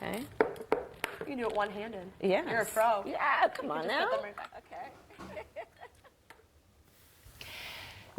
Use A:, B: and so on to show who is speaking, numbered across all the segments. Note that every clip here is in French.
A: Okay.
B: You can do it one-handed.
A: Yes.
B: You're a pro.
A: Yeah, come on
B: Just
A: now.
B: put them right back. Okay.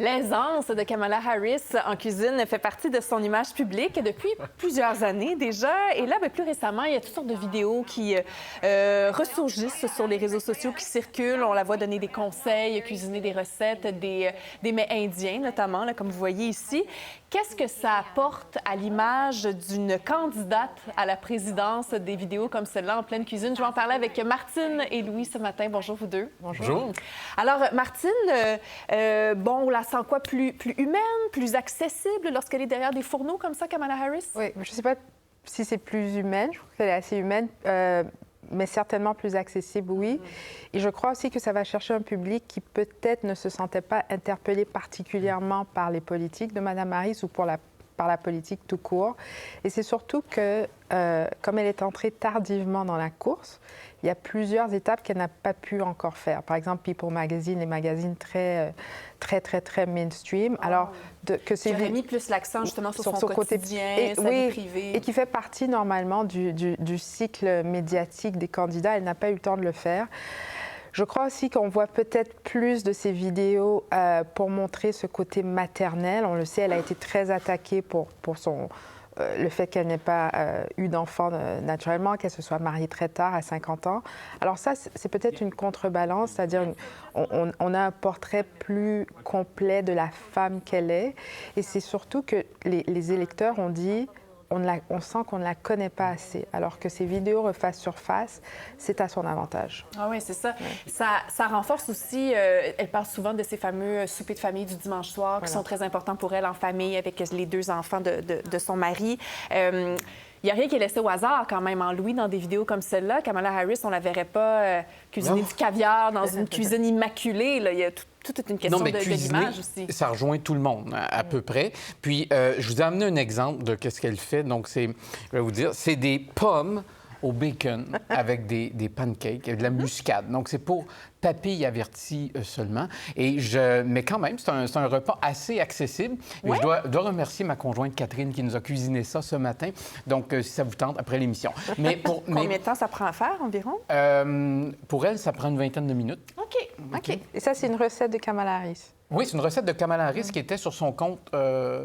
C: L'aisance de Kamala Harris en cuisine fait partie de son image publique depuis plusieurs années déjà. Et là, plus récemment, il y a toutes sortes de vidéos qui ressurgissent sur les réseaux sociaux, qui circulent. On la voit donner des conseils, cuisiner des recettes, des mets indiens notamment, là, comme vous voyez ici. Qu'est-ce que ça apporte à l'image d'une candidate à la présidence, des vidéos comme celle-là en pleine cuisine? Je vais en parler avec Martine et Louis ce matin. Bonjour, vous deux.
D: Bonjour.
C: Alors, Martine, bon, on la sent quoi? Plus humaine, plus accessible lorsqu'elle est derrière des fourneaux comme ça, Kamala Harris?
D: Oui, je ne sais pas si c'est plus humaine. Je trouve qu'elle est assez humaine, mais certainement plus accessible, oui. Et je crois aussi que ça va chercher un public qui peut-être ne se sentait pas interpellé particulièrement par les politiques de Mme Harris ou par la politique tout court. Et c'est surtout que, comme elle est entrée tardivement dans la course, il y a plusieurs étapes qu'elle n'a pas pu encore faire. Par exemple, People Magazine, les magazines très mainstream. Alors, que c'est
C: J'aurais mis plus l'accent justement sur son quotidien,
D: et,
C: sa
D: oui,
C: vie privée.
D: Et qui fait partie normalement du cycle médiatique des candidats. Elle n'a pas eu le temps de le faire. Je crois aussi qu'on voit peut-être plus de ces vidéos pour montrer ce côté maternel. On le sait, elle a été très attaquée pour le fait qu'elle n'ait pas eu d'enfant naturellement, qu'elle se soit mariée très tard, à 50 ans. Alors ça, c'est peut-être une contrebalance, c'est-à-dire on a un portrait plus complet de la femme qu'elle est. Et c'est surtout que les électeurs ont dit... On sent qu'on ne la connaît pas assez, alors que ces vidéos refassent surface, c'est à son avantage.
C: Ah oui, c'est ça. Ça renforce aussi, elle parle souvent de ces fameux soupers de famille du dimanche soir qui sont très importants pour elle en famille avec les deux enfants de son mari. Il n'y a rien qui est laissé au hasard quand même en Louis dans des vidéos comme celle-là. Kamala Harris, on ne la verrait pas cuisiner du caviar dans une cuisine immaculée. Là. Il y a toute une question de l'image aussi.
E: Ça rejoint tout le monde, à peu près. Puis, je vous ai amené un exemple de ce qu'elle fait. Donc, je vais vous dire, c'est des pommes au bacon avec des pancakes, de la muscade. Donc, c'est pour papilles averties seulement. Mais quand même, c'est un repas assez accessible. Et je dois remercier ma conjointe Catherine qui nous a cuisiné ça ce matin. Donc, si ça vous tente, après l'émission.
C: Combien de temps ça prend à faire environ?
E: Pour elle, ça prend une vingtaine de minutes.
C: OK.
D: Et ça, c'est une recette de Kamala Harris.
E: Oui, c'est une recette de Kamala Harris qui était sur son compte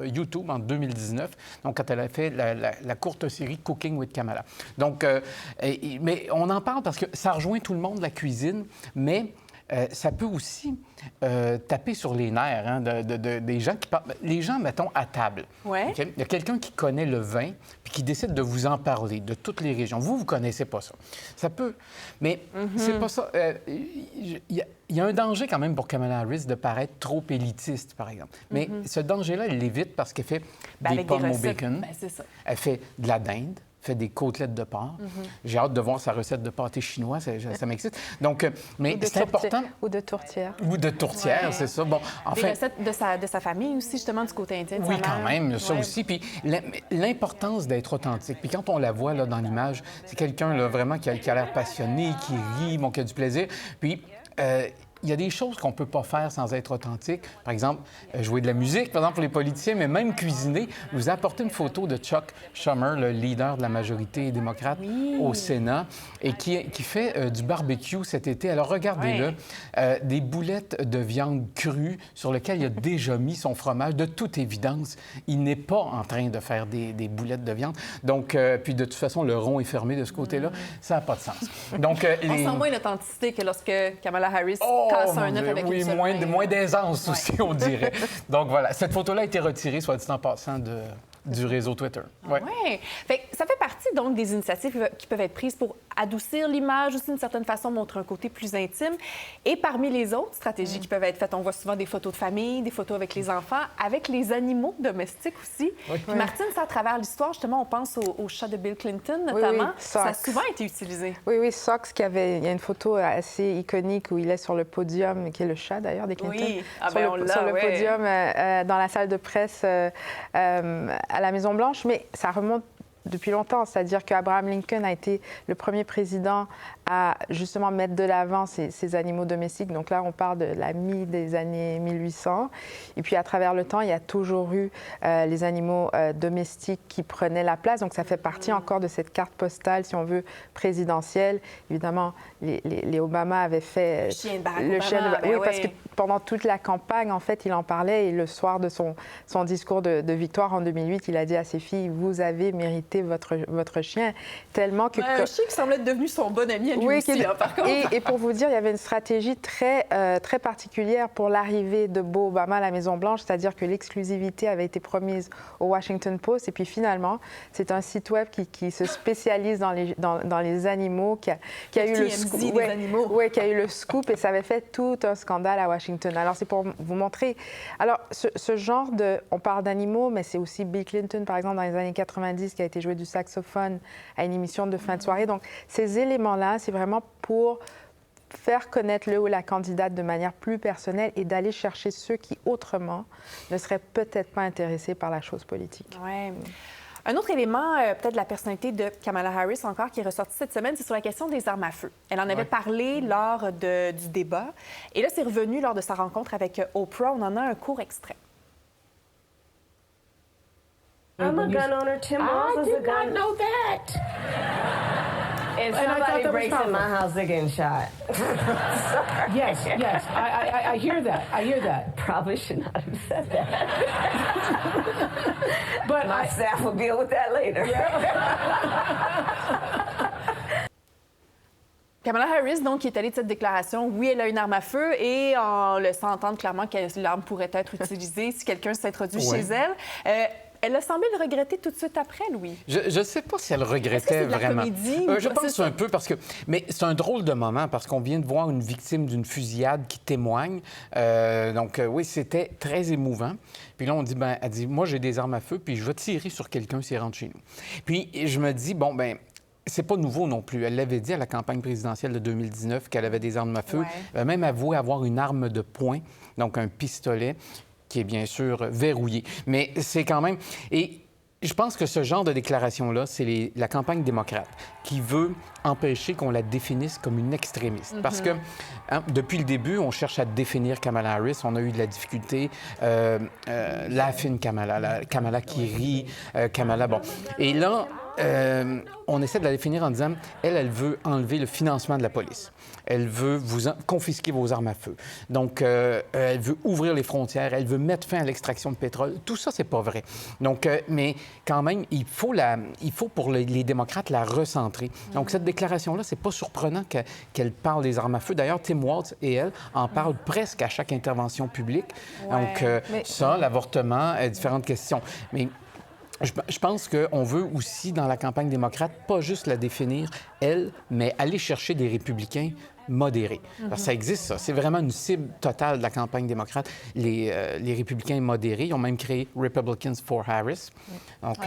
E: YouTube en 2019, donc quand elle a fait la courte série Cooking with Kamala. Donc, mais on en parle parce que ça rejoint tout le monde, la cuisine, mais ça peut aussi taper sur les nerfs hein, des gens qui parlent. Les gens, mettons, à table.
C: Ouais.
E: Okay? Il y a quelqu'un qui connaît le vin puis qui décide de vous en parler de toutes les régions. Vous ne connaissez pas ça. Ça peut. Mais c'est pas ça. Il y a un danger quand même pour Kamala Harris de paraître trop élitiste, par exemple. Mais ce danger-là, elle l'évite parce qu'elle fait des pommes au bacon.
C: C'est ça.
E: Elle fait de la dinde. Fait des côtelettes de porc. J'ai hâte de voir sa recette de pâté chinois, ça m'excite. Donc, mais c'est important.
D: Ou de tourtière.
E: Ou de tourtière, c'est ça. Bon,
C: Des recettes de sa famille aussi, justement, du côté indien.
E: Oui, quand même, ça aussi. Puis l'importance d'être authentique. Puis quand on la voit là, dans l'image, c'est quelqu'un là, vraiment qui a l'air passionné, qui rit, bon, qui a du plaisir. Puis il y a des choses qu'on ne peut pas faire sans être authentique. Par exemple, jouer de la musique, par exemple, pour les politiciens, mais même cuisiner. Vous apportez une photo de Chuck Schumer, le leader de la majorité démocrate au Sénat, et qui fait du barbecue cet été. Alors, regardez-le. Des boulettes de viande crue sur lesquelles il a déjà mis son fromage. De toute évidence, il n'est pas en train de faire des boulettes de viande. Donc, puis de toute façon, le rond est fermé de ce côté-là. Ça n'a pas de sens. Donc,
C: on sent moins l'authenticité que lorsque Kamala Harris casse un œuf avec une seule main.
E: Moins d'aisance aussi, on dirait. Donc voilà, cette photo-là a été retirée, soit dit en passant, du réseau Twitter.
C: Oui. Ça fait partie donc des initiatives qui peuvent être prises pour adoucir l'image aussi d'une certaine façon, montrer un côté plus intime. Et parmi les autres stratégies qui peuvent être faites, on voit souvent des photos de famille, des photos avec les enfants, avec les animaux domestiques aussi.
E: Oui.
C: Puis Martine, ça, à travers l'histoire, justement, on pense au chat de Bill Clinton, notamment.
D: Oui,
C: ça a souvent été utilisé.
D: Oui, Sox, il y a une photo assez iconique où il est sur le podium, qui est le chat d'ailleurs des Clinton.
C: Oui,
D: sur le podium dans la salle de presse à la Maison-Blanche, mais ça remonte depuis longtemps. C'est-à-dire qu'Abraham Lincoln a été le premier président à justement mettre de l'avant ces animaux domestiques. Donc là, on parle de la des années 1800. Et puis, à travers le temps, il y a toujours eu les animaux domestiques qui prenaient la place. Donc, ça fait partie encore de cette carte postale, si on veut, présidentielle. Évidemment, les Obama avaient fait...
C: Le chien de Barack
D: le chien de,
C: Obama,
D: oui,
C: ben
D: parce
C: oui.
D: que pendant toute la campagne, en fait, il en parlait. Et le soir de son discours de victoire en 2008, il a dit à ses filles, vous avez mérité votre chien. Tellement que...
C: Un chien qui semblait être devenu son bon ami à lui
D: Oui,
C: aussi, hein, par contre.
D: et pour vous dire, il y avait une stratégie très particulière pour l'arrivée de Beau Obama à la Maison-Blanche, c'est-à-dire que l'exclusivité avait été promise au Washington Post. Et puis finalement, c'est un site web qui se spécialise dans les animaux, qui a eu le scoop.
C: des animaux.
D: Oui, qui a eu le scoop et ça avait fait tout un scandale à Washington. Alors, c'est pour vous montrer. Alors, ce genre de... On parle d'animaux, mais c'est aussi Bill Clinton, par exemple, dans les années 90, qui a été joué du saxophone à une émission de fin de soirée. Donc, ces éléments-là, c'est vraiment pour faire connaître le ou la candidate de manière plus personnelle et d'aller chercher ceux qui, autrement, ne seraient peut-être pas intéressés par la chose politique.
C: Ouais. Un autre élément, peut-être de la personnalité de Kamala Harris encore, qui est ressorti cette semaine, c'est sur la question des armes à feu. Elle en avait parlé lors du débat. Et là, c'est revenu lors de sa rencontre avec Oprah. On en a un court extrait.
A: I'm a gun owner. Tim Walz is a gun. I did not know that. If somebody breaks in my house, they're getting shot.
F: Yes, I hear that. I hear that.
A: Probably should not have said that.
F: But
A: My staff will deal with that later.
C: Kamala Harris, donc, qui est allée de cette déclaration, oui, elle a une arme à feu et en laissant entendre clairement que l'arme pourrait être utilisée si quelqu'un s'introduit chez elle. Elle a semblé le regretter tout de suite après, Louis.
E: Je ne sais pas si elle regrettait
C: Est-ce que c'est de la
E: vraiment.
C: comédie?
E: Je pense un peu parce que... Mais c'est un drôle de moment parce qu'on vient de voir une victime d'une fusillade qui témoigne. Donc, oui, c'était très émouvant. Puis là, on dit, elle dit, moi, j'ai des armes à feu, puis je vais tirer sur quelqu'un s'il rentre chez nous. Puis je me dis, bon, c'est pas nouveau non plus. Elle l'avait dit à la campagne présidentielle de 2019 qu'elle avait des armes à feu. Elle a même avoué avoir une arme de poing, donc un pistolet, qui est bien sûr verrouillé. Mais c'est quand même... Et je pense que ce genre de déclaration-là, c'est la campagne démocrate qui veut empêcher qu'on la définisse comme une extrémiste. Parce que depuis le début, on cherche à définir Kamala Harris. On a eu de la difficulté. La fine Kamala, la Kamala qui rit, Kamala... Bon. Et là... on essaie de la définir en disant, elle veut enlever le financement de la police. Elle veut confisquer vos armes à feu. Donc, elle veut ouvrir les frontières. Elle veut mettre fin à l'extraction de pétrole. Tout ça, c'est pas vrai. Donc, mais quand même, il faut pour les démocrates la recentrer. Donc, cette déclaration-là, c'est pas surprenant qu'elle parle des armes à feu. D'ailleurs, Tim Walz et elle en parlent presque à chaque intervention publique. Donc, ça, l'avortement, différentes questions. Mais je pense qu'on veut aussi, dans la campagne démocrate, pas juste la définir, elle, mais aller chercher des républicains modérés. Parce que ça existe, ça. C'est vraiment une cible totale de la campagne démocrate. Les républicains modérés, ils ont même créé Republicans for Harris. Donc,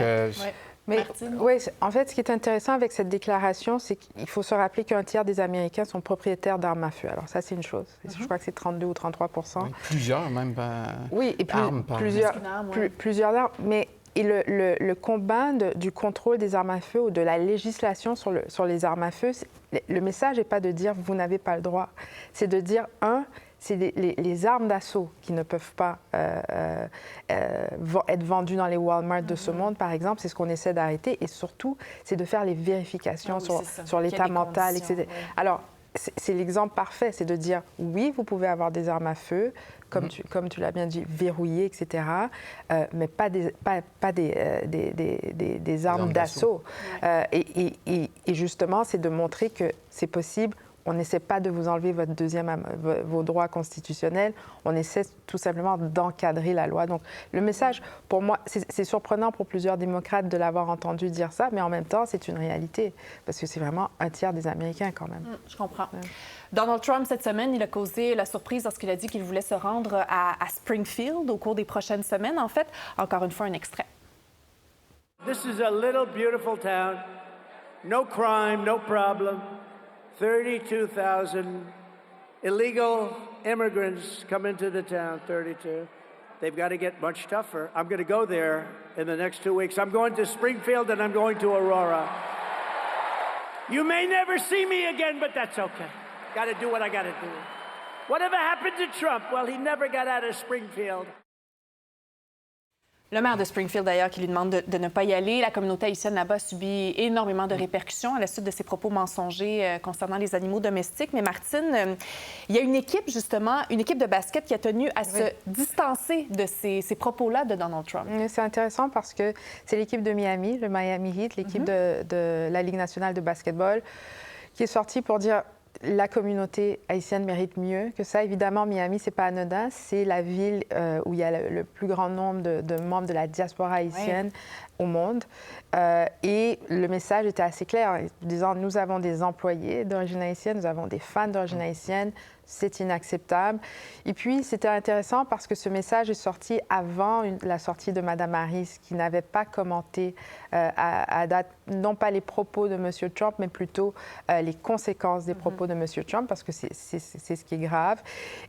D: Mais oui, en fait, ce qui est intéressant avec cette déclaration, c'est qu'il faut se rappeler qu'un tiers des Américains sont propriétaires d'armes à feu. Alors ça, c'est une chose. Je crois que c'est 32 ou 33
E: plusieurs, même.
D: Oui, et
E: armes,
D: plusieurs armes. Mais et le combat du contrôle des armes à feu ou de la législation sur les armes à feu, le message n'est pas de dire vous n'avez pas le droit. C'est de dire, c'est les armes d'assaut qui ne peuvent pas être vendues dans les Walmart de ce monde, par exemple. C'est ce qu'on essaie d'arrêter. Et surtout, c'est de faire les vérifications sur l'état mental, etc.
C: Ouais.
D: Alors, c'est l'exemple parfait. C'est de dire, oui, vous pouvez avoir des armes à feu, comme tu l'as bien dit, verrouillées, etc., mais pas des armes d'assaut. Et justement, c'est de montrer que c'est possible. On n'essaie pas de vous enlever vos droits constitutionnels. On essaie tout simplement d'encadrer la loi. Donc, le message, pour moi, c'est surprenant pour plusieurs démocrates de l'avoir entendu dire ça, mais en même temps, c'est une réalité, parce que c'est vraiment un tiers des Américains quand même.
C: Je comprends. Donald Trump, cette semaine, il a causé la surprise lorsqu'il a dit qu'il voulait se rendre à Springfield au cours des prochaines semaines. En fait, encore une fois, un extrait.
G: This is a little beautiful town. No crime, no problem. 32,000 illegal immigrants come into the town, 32. they've got to get much tougher. I'm going to go there in the next 2 weeks. I'm going to Springfield and I'm going to Aurora. You may never see me again, but that's okay. Got to do what I got to do. Whatever happened to Trump? Well, he never got out of Springfield.
C: Le maire de Springfield, d'ailleurs, qui lui demande de ne pas y aller. La communauté haïtienne là-bas a subi énormément de répercussions à la suite de ses propos mensongers concernant les animaux domestiques. Mais Martine, il y a une équipe, justement, une équipe de basket qui a tenu à se distancer de ces propos-là de Donald Trump.
D: C'est intéressant parce que c'est l'équipe de Miami, le Miami Heat, l'équipe de la Ligue nationale de basketball, qui est sortie pour dire la communauté haïtienne mérite mieux que ça. Évidemment, Miami, c'est pas anodin. C'est la ville où il y a le plus grand nombre de membres de la diaspora haïtienne au monde. Et le message était assez clair, disant nous avons des employés d'origine haïtienne, nous avons des fans d'origine haïtienne. C'est inacceptable. Et puis, c'était intéressant parce que ce message est sorti avant la sortie de Mme Harris, qui n'avait pas commenté à date, non pas les propos de M. Trump, mais plutôt les conséquences des propos de M. Trump, parce que c'est ce qui est grave.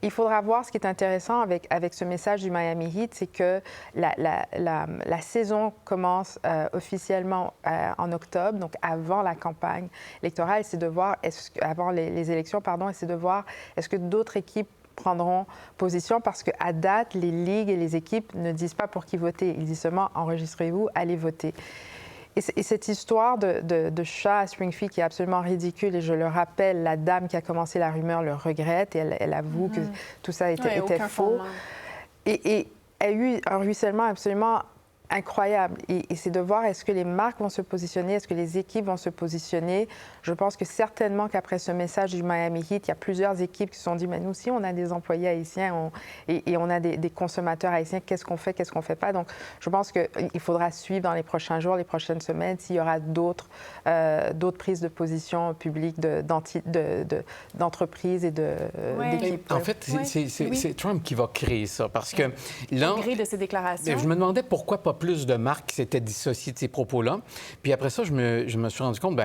D: Il faudra voir ce qui est intéressant avec ce message du Miami Heat, c'est que la saison commence officiellement en octobre, donc avant la campagne électorale, c'est de voir, avant les élections, pardon, et c'est de voir est-ce que d'autres équipes prendront position, parce qu'à date, les ligues et les équipes ne disent pas pour qui voter. Ils disent seulement « enregistrez-vous, allez voter ». Et cette histoire de chat à Springfield qui est absolument ridicule, et je le rappelle, la dame qui a commencé la rumeur le regrette et elle avoue que tout ça était faux. Et il y a eu un ruissellement absolument incroyable. Et c'est de voir est-ce que les marques vont se positionner, est-ce que les équipes vont se positionner. Je pense que certainement qu'après ce message du Miami Heat, il y a plusieurs équipes qui se sont dit, mais nous aussi, on a des employés haïtiens et on a des consommateurs haïtiens. Qu'est-ce qu'on fait, qu'est-ce qu'on ne fait pas? Donc, je pense qu'il faudra suivre dans les prochains jours, les prochaines semaines, s'il y aura d'autres prises de position publiques d'entreprises et d'équipes.
E: En fait, c'est Trump qui va créer ça, parce que là...
C: Au gré de ses déclarations.
E: Je me demandais pourquoi pas plus de marques s'étaient dissociées de ces propos-là. Puis après ça, je me suis rendu compte,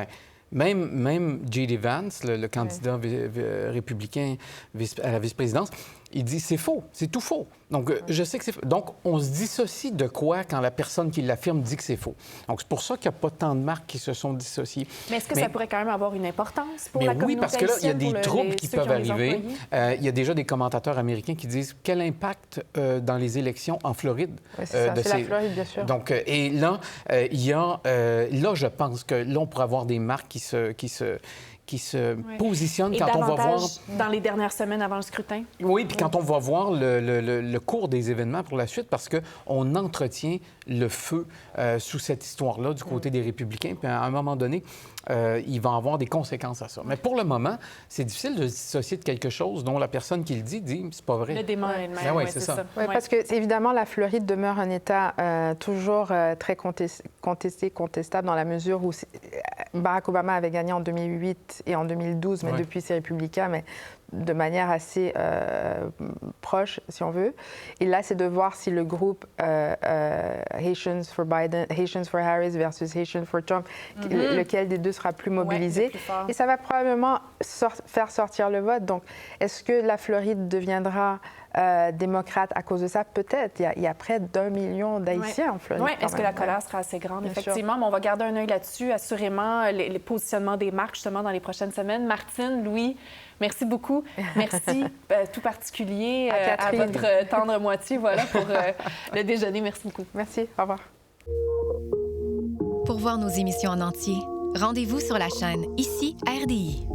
E: même J.D. Vance, le candidat républicain à la vice-présidence, il dit c'est faux, c'est tout faux. Donc, je sais que c'est faux. Donc, on se dissocie de quoi quand la personne qui l'affirme dit que c'est faux? Donc, c'est pour ça qu'il n'y a pas tant de marques qui se sont dissociées.
C: Mais est-ce que ça pourrait quand même avoir une importance pour la communauté?
E: Oui, parce que là, il y a des troubles qui peuvent arriver. Il y a déjà des commentateurs américains qui disent quel impact dans les élections en Floride.
D: Oui, c'est ça, c'est la Floride, bien sûr.
E: Donc, et là, il y a... là, je pense que là, on pourrait avoir des marques qui se positionnent quand on va voir...
C: dans les dernières semaines avant le scrutin.
E: Oui, puis quand on va voir le cours des événements pour la suite, parce qu'on entretient le feu sous cette histoire-là du côté des républicains, puis à un moment donné, il va avoir des conséquences à ça. Mais pour le moment, c'est difficile de se dissocier de quelque chose dont la personne qui le dit c'est pas vrai.
C: Le dément elle-même.
E: Oui, c'est ça.
D: Oui, parce que, évidemment, la Floride demeure un État toujours très contestable dans la mesure où Barack Obama avait gagné en 2008 et en 2012, mais depuis c'est républicain, mais de manière assez proche, si on veut. Et là, c'est de voir si le groupe Haitians for Biden, Haitians for Harris versus Haitians for Trump, lequel des deux sera plus mobilisé. Et ça va probablement faire sortir le vote. Donc, est-ce que la Floride deviendra démocrate à cause de ça? Peut-être. Il y a près d'1 million d'Haïtiens en Floride.
C: Oui, est-ce que la colère sera assez grande? Effectivement, mais on va garder un œil là-dessus. Assurément, les positionnements des marques, justement, dans les prochaines semaines. Martine, Louis, merci beaucoup. Merci, tout particulier à votre tendre moitié, voilà, pour le déjeuner. Merci beaucoup.
D: Merci. Au revoir.
H: Pour voir nos émissions en entier, rendez-vous sur la chaîne Ici RDI.